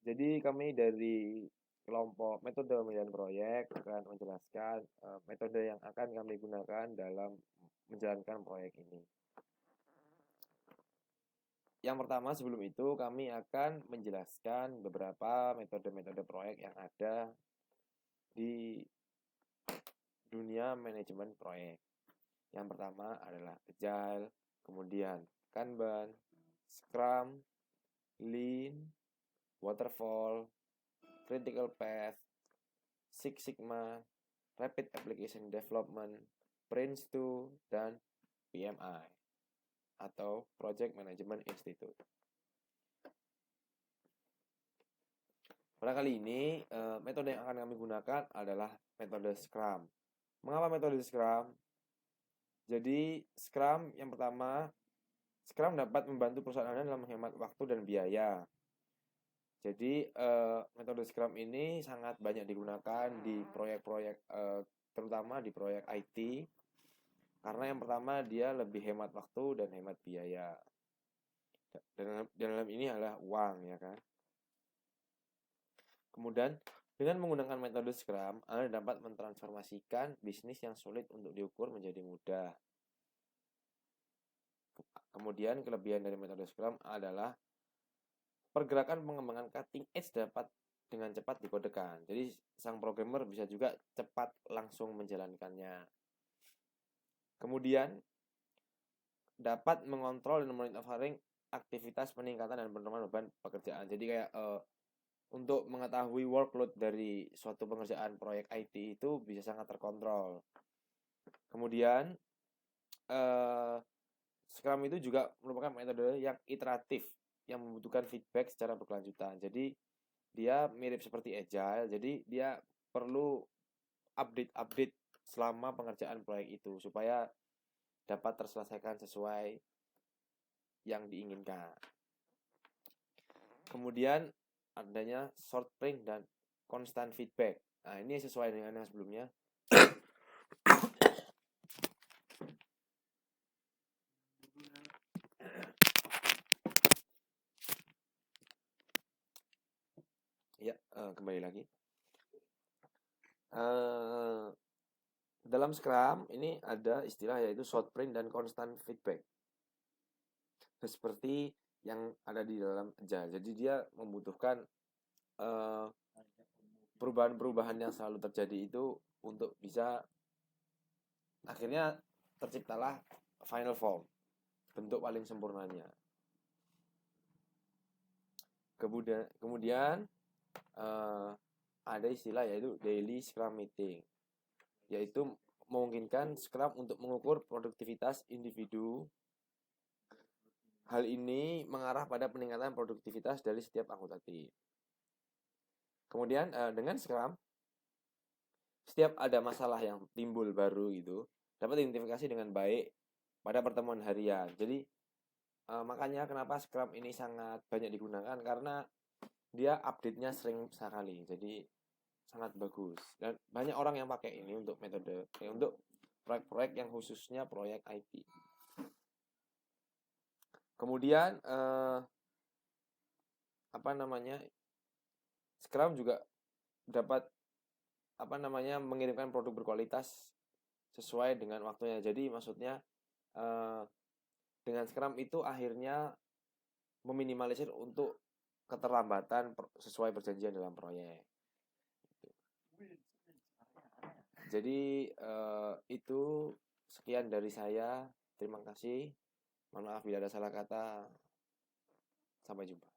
Jadi kami dari kelompok metode pemilihan proyek akan menjelaskan metode yang akan kami gunakan dalam menjalankan proyek ini. Yang pertama, sebelum itu kami akan menjelaskan beberapa metode-metode proyek yang ada di dunia manajemen proyek. Yang pertama adalah Agile, kemudian Kanban, Scrum, Lean, Waterfall, Critical Path, Six Sigma, Rapid Application Development, Prince2, dan PMI atau Project Management Institute. Pada kali ini, metode yang akan kami gunakan adalah metode Scrum. Mengapa metode Scrum? Jadi, Scrum yang pertama, Scrum dapat membantu perusahaan Anda dalam menghemat waktu dan biaya. Jadi, metode Scrum ini sangat banyak digunakan di proyek-proyek, terutama di proyek IT. Karena yang pertama dia lebih hemat waktu dan hemat biaya. Dan dalam ini adalah uang, ya kan. Kemudian dengan menggunakan metode Scrum, Anda dapat mentransformasikan bisnis yang sulit untuk diukur menjadi mudah. Kemudian kelebihan dari metode Scrum adalah pergerakan pengembangan cutting edge dapat dengan cepat dikodekan. Jadi sang programmer bisa juga cepat langsung menjalankannya. Kemudian dapat mengontrol dan monitoring aktivitas peningkatan dan penurunan beban pekerjaan. Jadi kayak untuk mengetahui workload dari suatu pengerjaan proyek IT itu bisa sangat terkontrol. Kemudian Scrum itu juga merupakan metode yang iteratif yang membutuhkan feedback secara berkelanjutan. Jadi dia mirip seperti Agile. Jadi dia perlu update selama pengerjaan proyek itu supaya dapat terselesaikan sesuai yang diinginkan. Kemudian adanya short sprint dan constant feedback. Nah, ini sesuai dengan yang sebelumnya. Ya, kembali lagi. Dalam Scrum ini ada istilah yaitu short sprint dan constant feedback. Seperti yang ada di dalam Agile. Jadi dia membutuhkan perubahan-perubahan yang selalu terjadi itu untuk bisa akhirnya terciptalah final form, bentuk paling sempurnanya. Kemudian ada istilah yaitu daily Scrum meeting, yaitu memungkinkan Scrum untuk mengukur produktivitas individu. Hal ini mengarah pada peningkatan produktivitas dari setiap anggota tim. Kemudian dengan Scrum, setiap ada masalah yang timbul baru gitu dapat diidentifikasi dengan baik pada pertemuan harian. Jadi makanya kenapa Scrum ini sangat banyak digunakan, karena dia update-nya sering sekali. Jadi sangat bagus dan banyak orang yang pakai ini untuk metode untuk proyek-proyek yang khususnya proyek IT. Kemudian Scrum juga dapat mengirimkan produk berkualitas sesuai dengan waktunya. Jadi maksudnya dengan Scrum itu akhirnya meminimalisir untuk keterlambatan sesuai perjanjian dalam proyek. Jadi itu sekian dari saya. Terima kasih. Mohon maaf bila ada salah kata. Sampai jumpa.